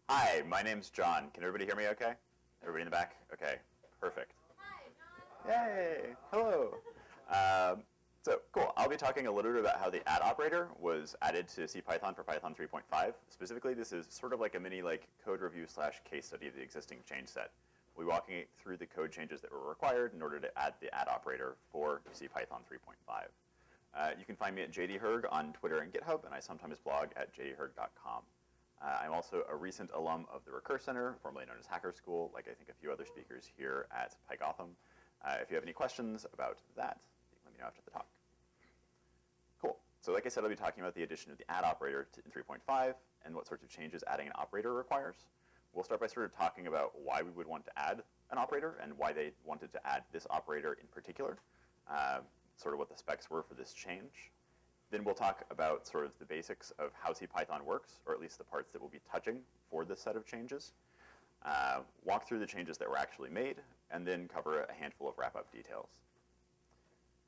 Hi, my name's John. Can everybody hear me okay? Everybody in the back? Okay, perfect. Hi, John. Yay! Hello. So cool. I'll be talking a little bit about how the add operator was added to CPython for Python 3.5. Specifically, this is sort of like a mini code review / case study of the existing change set. We'll be walking through the code changes that were required in order to add the add operator for CPython 3.5. You can find me at jdherg on Twitter and GitHub, and I sometimes blog at jdherg.com. I'm also a recent alum of the Recurse Center, formerly known as Hacker School, like I think a few other speakers here at PyGotham. If you have any questions about that, you can let me know after the talk. Cool. So like I said, I'll be talking about the addition of the add operator in 3.5 and what sorts of changes adding an operator requires. We'll start by sort of talking about why we would want to add an operator and why they wanted to add this operator in particular, sort of what the specs were for this change. Then we'll talk about sort of the basics of how CPython works, or at least the parts that we'll be touching for this set of changes. Walk through the changes that were actually made, and then cover a handful of wrap-up details.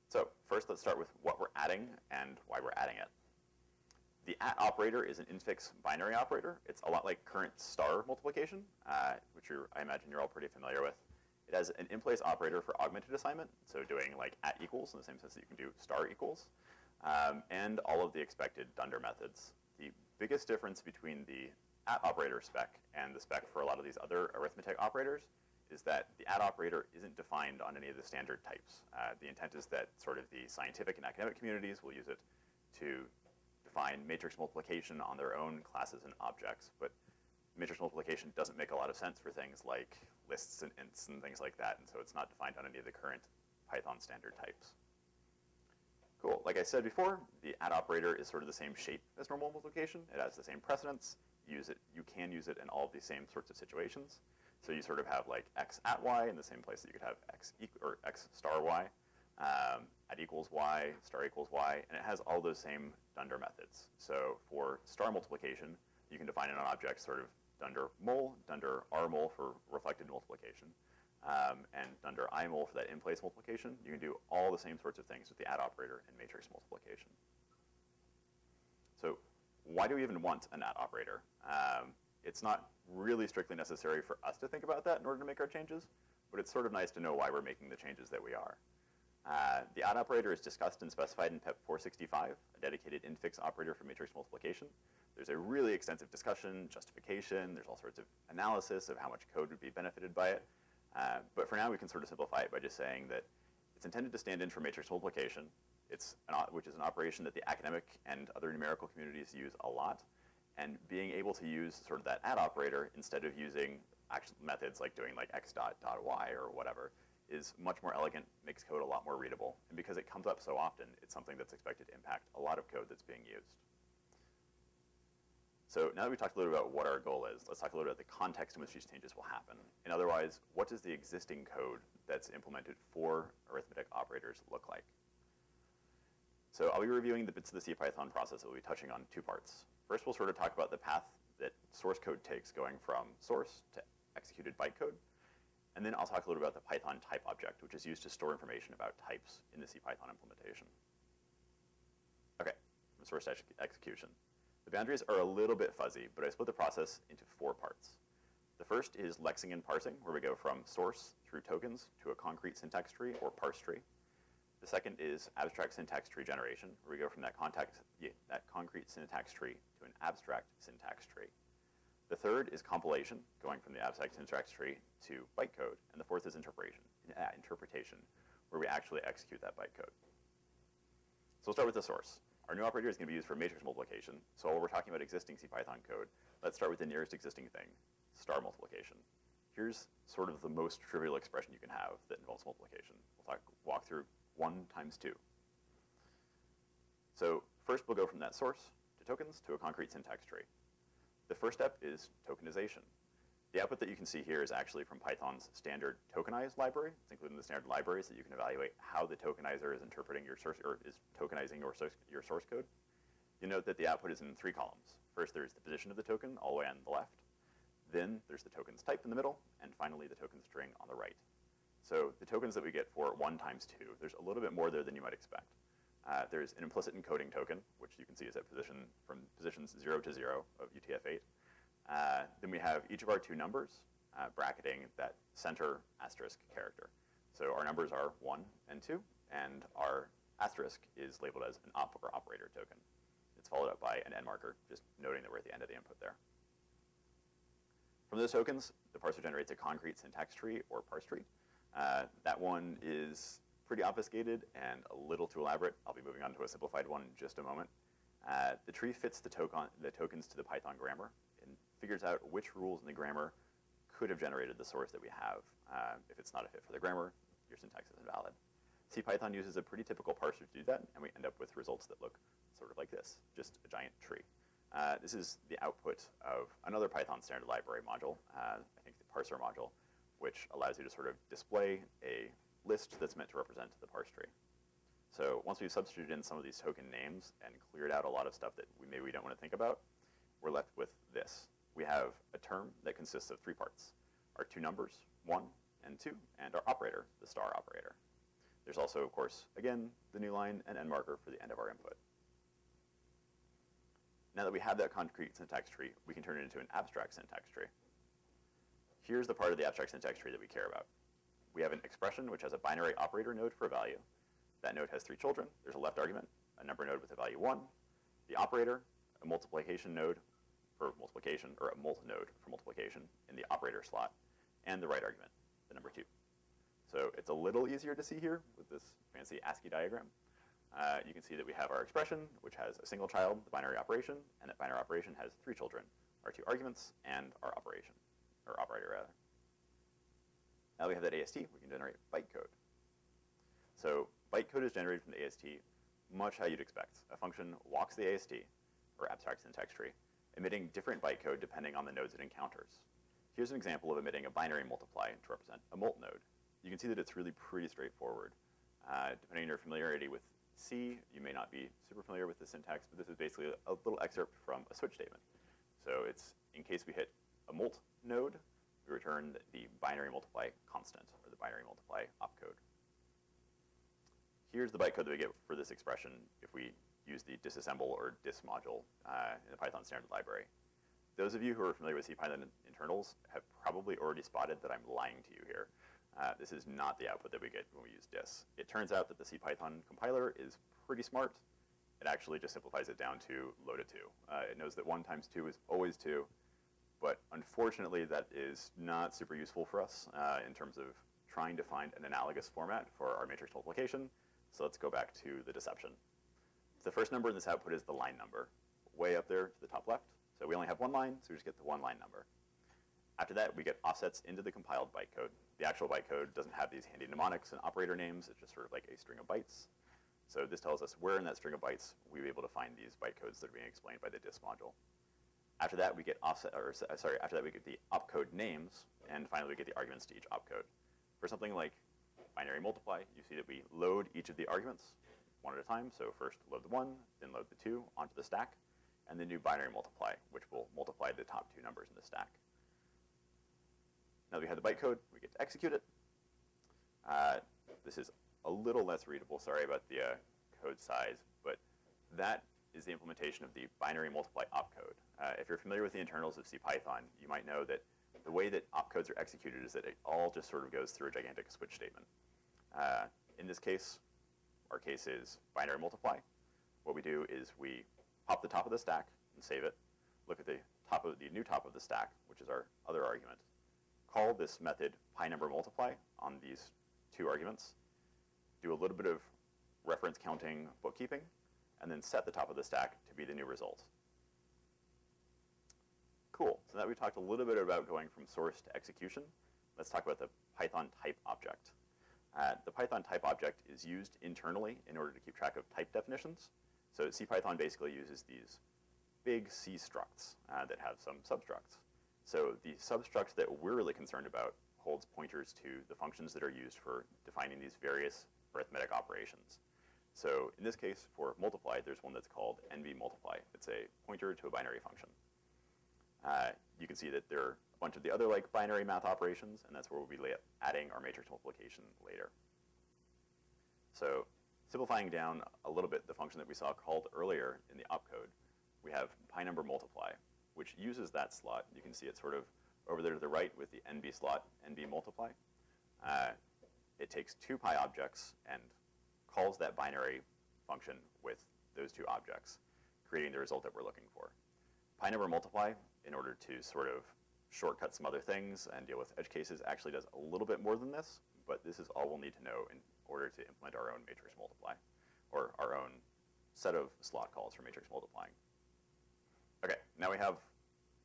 So first, let's start with what we're adding and why we're adding it. The at operator is an infix binary operator. It's a lot like current star multiplication, which I imagine you're all pretty familiar with. It has an in-place operator for augmented assignment, so doing like at equals in the same sense that you can do star equals, and all of the expected dunder methods. The biggest difference between the at operator spec and the spec for a lot of these other arithmetic operators is that the add operator isn't defined on any of the standard types. The intent is that sort of the scientific and academic communities will use it to define matrix multiplication on their own classes and objects, but matrix multiplication doesn't make a lot of sense for things like lists and ints and things like that, and so it's not defined on any of the current Python standard types. Cool. Like I said before, the add operator is sort of the same shape as normal multiplication. It has the same precedence. You can use it in all of these same sorts of situations. So you sort of have like x at y in the same place that you could have x star y, at equals y, star equals y, and it has all those same dunder methods. So for star multiplication, you can define it on objects sort of dunder mul, dunder r mul for reflected multiplication, and dunder I mul for that in-place multiplication. You can do all the same sorts of things with the add operator in matrix multiplication. So why do we even want an add operator? It's not really strictly necessary for us to think about that in order to make our changes, but it's sort of nice to know why we're making the changes that we are. The add operator is discussed and specified in PEP 465, a dedicated infix operator for matrix multiplication. There's a really extensive discussion, justification, there's all sorts of analysis of how much code would be benefited by it. But for now, we can sort of simplify it by just saying that it's intended to stand in for matrix multiplication, which is an operation that the academic and other numerical communities use a lot. And being able to use sort of that add operator instead of using actual methods like doing like x dot y or whatever is much more elegant, makes code a lot more readable. And because it comes up so often, it's something that's expected to impact a lot of code that's being used. So now that we've talked a little about what our goal is, let's talk a little bit about the context in which these changes will happen. And otherwise, what does the existing code that's implemented for arithmetic operators look like? So I'll be reviewing the bits of the CPython process that we'll be touching on two parts. First, we'll sort of talk about the path that source code takes going from source to executed bytecode. And then I'll talk a little about the Python type object, which is used to store information about types in the CPython implementation. OK, from source to execution. The boundaries are a little bit fuzzy, but I split the process into 4 parts. The first is lexing and parsing, where we go from source through tokens to a concrete syntax tree or parse tree. The second is abstract syntax tree generation, where we go from that concrete syntax tree to an abstract syntax tree. The third is compilation, going from the abstract syntax tree to bytecode. And the fourth is interpretation, where we actually execute that bytecode. So we'll start with the source. Our new operator is going to be used for matrix multiplication. So while we're talking about existing CPython code, let's start with the nearest existing thing, star multiplication. Here's sort of the most trivial expression you can have that involves multiplication. We'll walk through 1 times 2. So first, we'll go from that source to tokens to a concrete syntax tree. The first step is tokenization. The output that you can see here is actually from Python's standard tokenize library. It's included in the standard library so that you can evaluate how the tokenizer is interpreting your source, or is tokenizing your source code. You note that the output is in 3 columns. First, there's the position of the token all the way on the left. Then there's the token's type in the middle, and finally the token string on the right. So the tokens that we get for 1 times 2, there's a little bit more there than you might expect. There's an implicit encoding token, which you can see is at from positions 0 to 0 of UTF-8. Then we have each of our two numbers bracketing that center asterisk character. So our numbers are 1 and 2, and our asterisk is labeled as an op or operator token. It's followed up by an end marker, just noting that we're at the end of the input there. From those tokens, the parser generates a concrete syntax tree or parse tree. That one is pretty obfuscated and a little too elaborate. I'll be moving on to a simplified one in just a moment. The tree fits the tokens to the Python grammar and figures out which rules in the grammar could have generated the source that we have. If it's not a fit for the grammar, your syntax is invalid. CPython uses a pretty typical parser to do that, and we end up with results that look sort of like this, just a giant tree. This is the output of another Python standard library module, I think the parser module, which allows you to sort of display a list that's meant to represent the parse tree. So once we've substituted in some of these token names and cleared out a lot of stuff that maybe we don't want to think about, we're left with this. We have a term that consists of 3 parts: our two numbers, 1 and 2, and our operator, the star operator. There's also, of course, again, the new line and end marker for the end of our input. Now that we have that concrete syntax tree, we can turn it into an abstract syntax tree. Here's the part of the abstract syntax tree that we care about. We have an expression which has a binary operator node for a value. That node has 3 children. There's a left argument, a number node with a value 1, the operator, a multiplication node for multiplication, or a mult node for multiplication in the operator slot, and the right argument, the number 2. So it's a little easier to see here with this fancy ASCII diagram. You can see that we have our expression, which has a single child, the binary operation, and that binary operation has 3 children, our 2 arguments, and our operation, or operator rather. Now we have that AST, we can generate bytecode. So bytecode is generated from the AST much how you'd expect. A function walks the AST, or abstract syntax tree, emitting different bytecode depending on the nodes it encounters. Here's an example of emitting a binary multiply to represent a mult node. You can see that it's really pretty straightforward. Depending on your familiarity with C, you may not be super familiar with the syntax, but this is basically a little excerpt from a switch statement. So it's, in case we hit a mult node, we return the binary multiply constant, or the binary multiply opcode. Here's the bytecode that we get for this expression if we use the disassemble or dis module in the Python standard library. Those of you who are familiar with CPython internals have probably already spotted that I'm lying to you here. This is not the output that we get when we use dis. It turns out that the CPython compiler is pretty smart. It actually just simplifies it down to load a 2. It knows that 1 times 2 is always 2, but unfortunately that is not super useful for us in terms of trying to find an analogous format for our matrix multiplication. So let's go back to the deception. The first number in this output is the line number, way up there to the top left. So we only have 1 line, so we just get the 1 line number. After that, we get offsets into the compiled bytecode. The actual bytecode doesn't have these handy mnemonics and operator names. It's just sort of like a string of bytes. So this tells us where in that string of bytes we'll be able to find these bytecodes that are being explained by the dis module. After that, we get after that we get the opcode names, and finally we get the arguments to each opcode. For something like binary multiply, you see that we load each of the arguments one at a time. So first load the 1, then load the 2 onto the stack, and then do binary multiply, which will multiply the top 2 numbers in the stack. Now that we have the bytecode, we get to execute it. This is a little less readable, sorry about the code size, but that is the implementation of the binary multiply opcode. If you're familiar with the internals of CPython, you might know that the way that opcodes are executed is that it all just sort of goes through a gigantic switch statement. In this case, our case is binary multiply. What we do is we pop the top of the stack and save it, look at the new top of the stack, which is our other argument, call this method pyNumberMultiply on these 2 arguments, do a little bit of reference counting bookkeeping, and then set the top of the stack to be the new result. Cool, so now we've talked a little bit about going from source to execution. Let's talk about the Python type object. The Python type object is used internally in order to keep track of type definitions. So CPython basically uses these big C structs that have some substructs. So the substruct that we're really concerned about holds pointers to the functions that are used for defining these various arithmetic operations. So in this case, for multiply, there's one that's called nvMultiply. It's a pointer to a binary function. You can see that there are a bunch of the other like binary math operations, and that's where we'll be adding our matrix multiplication later. So simplifying down a little bit the function that we saw called earlier in the opcode, we have pyNumberMultiply, which uses that slot. You can see it sort of over there to the right with the NB slot, NB multiply. It takes two pi objects and calls that binary function with those two objects, creating the result that we're looking for. Pi number multiply, in order to sort of shortcut some other things and deal with edge cases, actually does a little bit more than this, but this is all we'll need to know in order to implement our own matrix multiply, or our own set of slot calls for matrix multiplying. Okay, now we have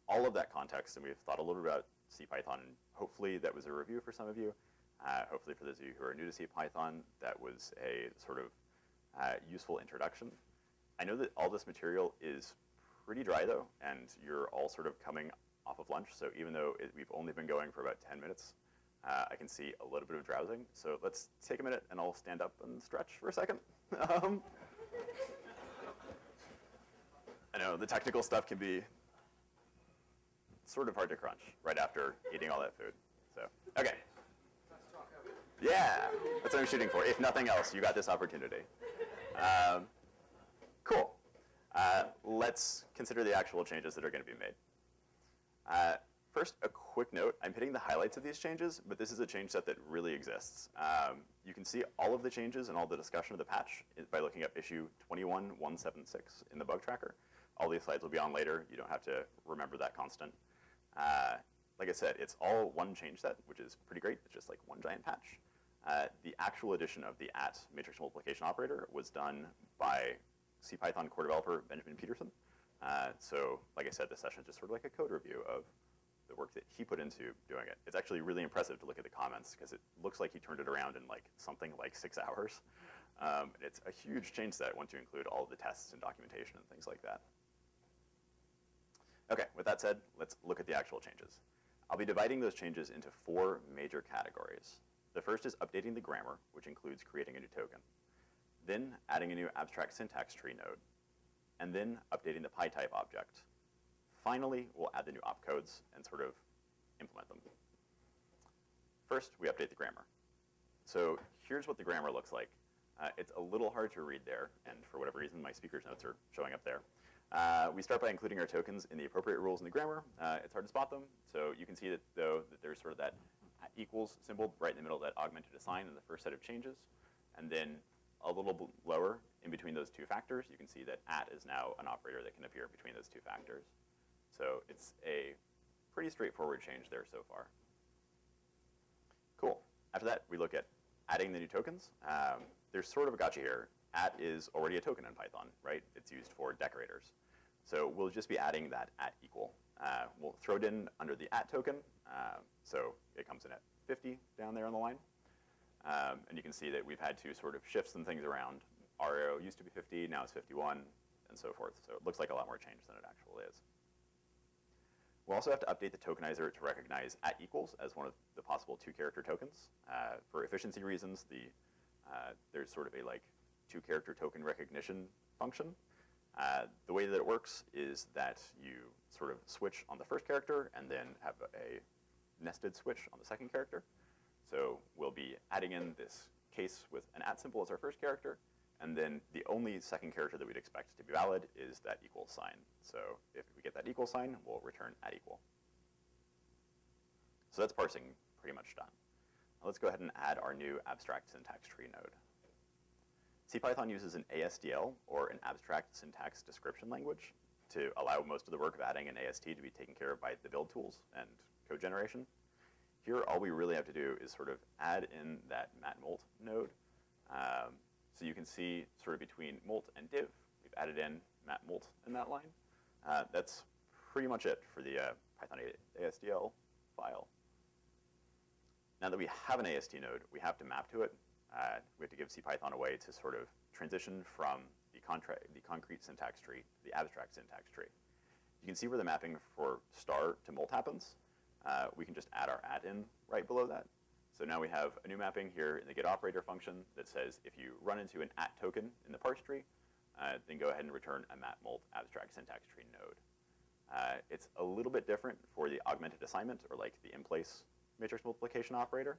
all of that context, and we've thought a little bit about CPython, and hopefully that was a review for some of you. Hopefully for those of you who are new to CPython, that was a sort of useful introduction. I know that all this material is pretty dry though, and you're all sort of coming off of lunch, so even though we've only been going for about 10 minutes, I can see a little bit of drowsing. So let's take a minute and I'll stand up and stretch for a second. I know the technical stuff can be sort of hard to crunch right after eating all that food. So, okay. Yeah, that's what I'm shooting for. If nothing else, you got this opportunity. Cool. Let's consider the actual changes that are going to be made. First, a quick note. I'm hitting the highlights of these changes, but this is a change set that really exists. You can see all of the changes and all the discussion of the patch by looking up issue 21176 in the bug tracker. All these slides will be on later. You don't have to remember that constant. Like I said, it's all one change set, which is pretty great. It's just like one giant patch. The actual addition of the at matrix multiplication operator was done by CPython core developer Benjamin Peterson. So like I said, this session is just sort of like a code review of the work that he put into doing it. It's actually really impressive to look at the comments because it looks like he turned it around in like something like 6 hours. It's a huge change set once you include all of the tests and documentation and things like that. Okay, with that said, let's look at the actual changes. I'll be dividing those changes into 4 major categories. The first is updating the grammar, which includes creating a new token. Then adding a new abstract syntax tree node. And then updating the PyType object. Finally, we'll add the new opcodes and sort of implement them. First, we update the grammar. So here's what the grammar looks like. It's a little hard to read there, and for whatever reason, my speaker's notes are showing up there. We start by including our tokens in the appropriate rules in the grammar. It's hard to spot them, so you can see that, though, that there's sort of that equals symbol right in the middle of that augmented assign in the first set of changes. And then a little lower in between those two factors, you can see that at is now an operator that can appear between those two factors. So it's a pretty straightforward change there so far. Cool. After that, we look at adding the new tokens. There's sort of a gotcha here. At is already a token in Python, right? It's used for decorators. So we'll just be adding that at equal. We'll throw it in under the at token. So it comes in at 50 down there on the line. And you can see that we've had to sort of shift some things around. RO used to be 50, now it's 51, and so forth. So it looks like a lot more change than it actually is. We'll also have to update the tokenizer to recognize at equals as one of the possible 2-character tokens. For efficiency reasons, there's sort of a like 2-character token recognition function. The way that it works is that you sort of switch on the first character and then have a nested switch on the second character. So we'll be adding in this case with an at symbol as our first character, and then the only second character that we'd expect to be valid is that equal sign. So if we get that equal sign, we'll return at equal. So that's parsing pretty much done. Now let's go ahead and add our new abstract syntax tree node. CPython uses an ASDL, or an abstract syntax description language, to allow most of the work of adding an AST to be taken care of by the build tools and code generation. Here, all we really have to do is sort of add in that matmult node. So you can see sort of between molt and div, we've added in matmult in that line. That's pretty much it for the Python ASDL file. Now that we have an AST node, we have to map to it. We have to give CPython a way to sort of transition from the concrete syntax tree to the abstract syntax tree. You can see where the mapping for star to molt happens. We can just add our at in right below that. So now we have a new mapping here in the getOperator function that says if you run into an at token in the parse tree, then go ahead and return a matmult abstract syntax tree node. It's a little bit different for the augmented assignment, or like the in-place matrix multiplication operator.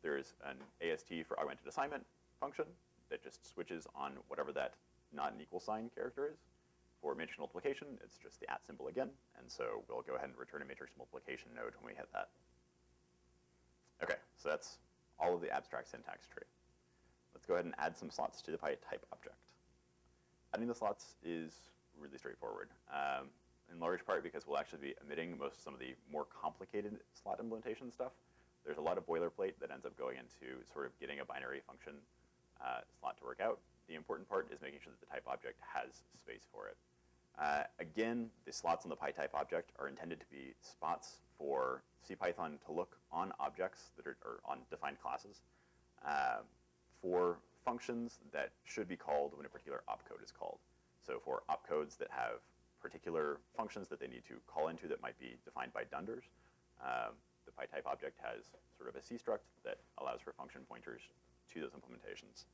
There's an AST for augmented assignment function that just switches on whatever that not an equal sign character is For matrix multiplication, it's just the @ symbol again, and so we'll go ahead and return a matrix multiplication node when we hit that. Okay, so that's all of the abstract syntax tree. Let's go ahead and add some slots to the type object. Adding the slots is really straightforward, in large part because we'll actually be omitting some of the more complicated slot implementation stuff. There's a lot of boilerplate that ends up going into sort of getting a binary function slot to work out. The important part is making sure that the type object has space for it. Again, the slots on the type object are intended to be spots for CPython to look on objects that are or on defined classes for functions that should be called when a particular opcode is called. So for opcodes that have particular functions that they need to call into that might be defined by dunders, the type object has sort of a C struct that allows for function pointers to those implementations.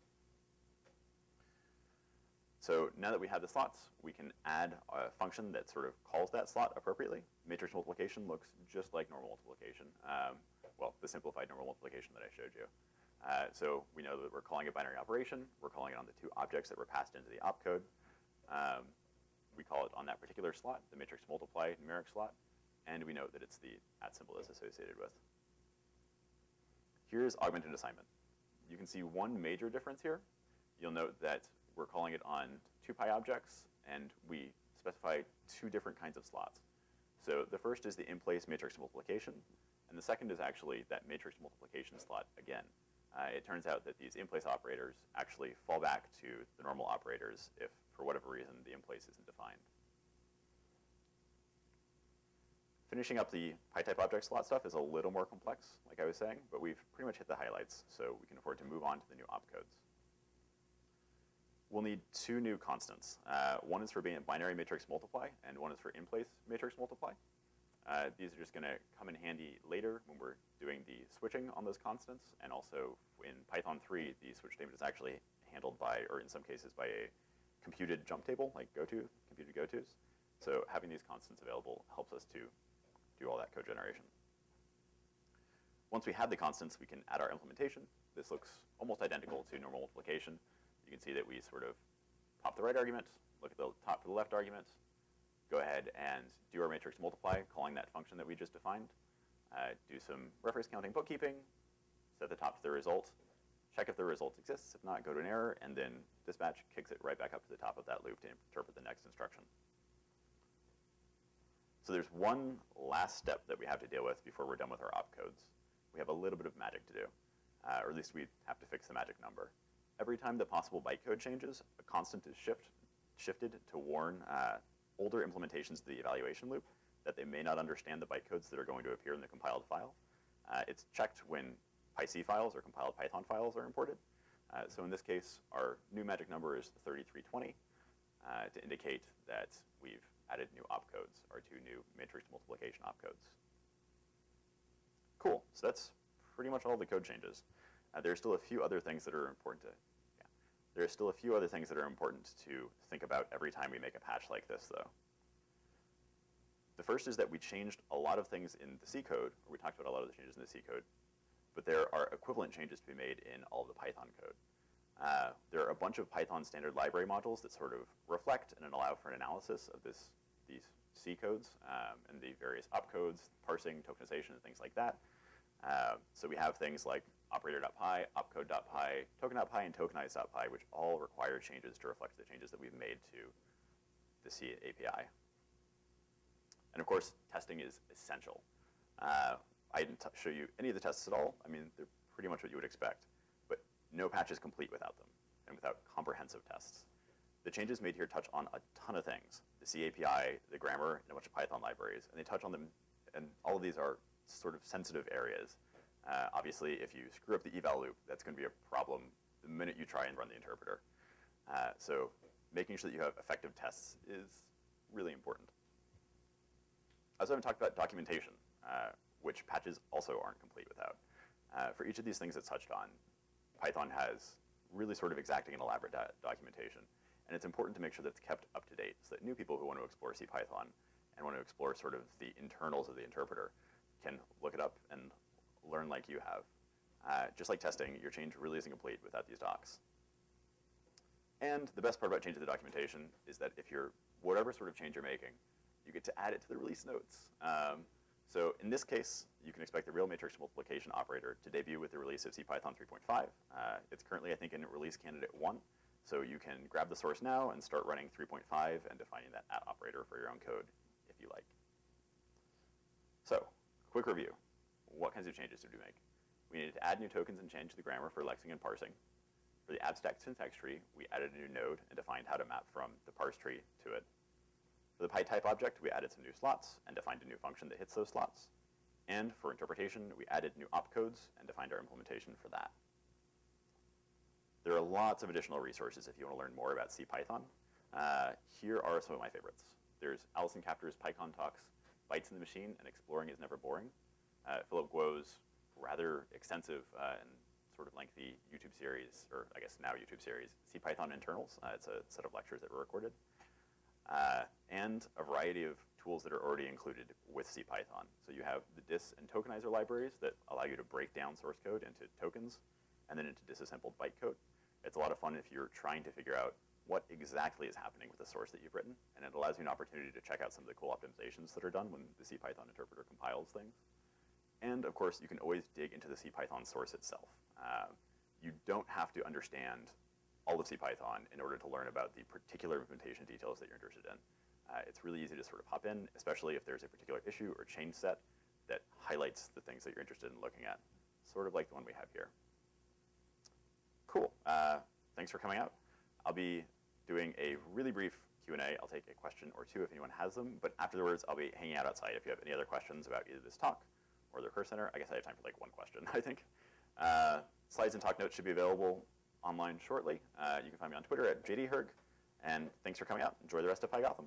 So now that we have the slots, we can add a function that sort of calls that slot appropriately. Matrix multiplication looks just like normal multiplication. Well, the simplified normal multiplication that I showed you. So we know that we're calling a binary operation. We're calling it on the two objects that were passed into the opcode. We call it on that particular slot, the matrix multiply numeric slot, and we note that it's the @ symbol that's associated with. Here's augmented assignment. You can see one major difference here. You'll note that we're calling it on 2 objects, and we specify 2 different kinds of slots. So the first is the in-place matrix multiplication, and the second is actually that matrix multiplication slot again. It turns out that these in-place operators actually fall back to the normal operators if, for whatever reason, the in-place isn't defined. Finishing up the type object slot stuff is a little more complex, like I was saying, but we've pretty much hit the highlights, so we can afford to move on to the new opcodes. We'll need 2 new constants. One is for being a binary matrix multiply, and one is for in-place matrix multiply. These are just going to come in handy later when we're doing the switching on those constants, and also in Python 3, the switch statement is actually handled by, or in some cases, by a computed jump table, like computed gotos. So having these constants available helps us to do all that code generation. Once we have the constants, we can add our implementation. This looks almost identical to normal multiplication. You can see that we sort of pop the right argument, look at the top to the left argument, go ahead and do our matrix multiply, calling that function that we just defined, do some reference counting bookkeeping, set the top to the result, check if the result exists. If not, go to an error, and then dispatch kicks it right back up to the top of that loop to interpret the next instruction. So there's one last step that we have to deal with before we're done with our opcodes. We have a little bit of magic to do, or at least we have to fix the magic number. Every time the possible bytecode changes, a constant is shifted to warn older implementations of the evaluation loop that they may not understand the bytecodes that are going to appear in the compiled file. It's checked when PyC files or compiled Python files are imported. So in this case, our new magic number is 3320 to indicate that we've added new opcodes, our 2 new matrix multiplication opcodes. Cool, so that's pretty much all the code changes. There are still a few other things that are important to think about every time we make a patch like this, though. The first is that we changed a lot of things in the C code, or we talked about a lot of the changes in the C code, but there are equivalent changes to be made in all of the Python code. There are a bunch of Python standard library modules that sort of reflect and allow for an analysis of these C codes and the various opcodes, parsing, tokenization, and things like that. So we have things like operator.py, opcode.py, token.py, and tokenize.py, which all require changes to reflect the changes that we've made to the C API. And of course, testing is essential. I didn't show you any of the tests at all. I mean, they're pretty much what you would expect. But no patch is complete without them and without comprehensive tests. The changes made here touch on a ton of things. The C API, the grammar, and a bunch of Python libraries. And they touch on them, and all of these are sort of sensitive areas. Obviously, if you screw up the eval loop, that's going to be a problem the minute you try and run the interpreter. So making sure that you have effective tests is really important. I also haven't talked about documentation, which patches also aren't complete without. For each of these things that's touched on, Python has really sort of exacting and elaborate documentation. And it's important to make sure that's kept up to date so that new people who want to explore CPython and want to explore sort of the internals of the interpreter can look it up and learn like you have. Just like testing, your change really isn't complete without these docs. And the best part about changing the documentation is that if you're whatever sort of change you're making, you get to add it to the release notes. So in this case, you can expect the real matrix multiplication operator to debut with the release of CPython 3.5. It's currently, I think, in release candidate 1. So you can grab the source now and start running 3.5 and defining that at operator for your own code if you like. So, quick review. What kinds of changes did we make? We needed to add new tokens and change the grammar for lexing and parsing. For the abstract syntax tree, we added a new node and defined how to map from the parse tree to it. For the PyType object, we added some new slots and defined a new function that hits those slots. And for interpretation, we added new opcodes and defined our implementation for that. There are lots of additional resources if you want to learn more about CPython. Here are some of my favorites. There's Alison Kapter's PyCon talks, Bytes in the Machine, and Exploring is Never Boring. Philip Guo's rather extensive and sort of lengthy YouTube series, or I guess now YouTube series, CPython Internals. It's a set of lectures that were recorded. And a variety of tools that are already included with CPython. So you have the dis and tokenizer libraries that allow you to break down source code into tokens and then into disassembled bytecode. It's a lot of fun if you're trying to figure out what exactly is happening with the source that you've written, and it allows you an opportunity to check out some of the cool optimizations that are done when the CPython interpreter compiles things. And of course, you can always dig into the CPython source itself. You don't have to understand all of CPython in order to learn about the particular implementation details that you're interested in. It's really easy to sort of hop in, especially if there's a particular issue or change set that highlights the things that you're interested in looking at, sort of like the one we have here. Cool. Thanks for coming out. I'll be doing a really brief Q&A. I'll take a question or two if anyone has them, but afterwards I'll be hanging out outside if you have any other questions about either this talk or the Recurse Center. I guess I have time for like one question, I think. Slides and talk notes should be available online shortly. You can find me on Twitter at jdherg, and thanks for coming out. Enjoy the rest of PyGotham.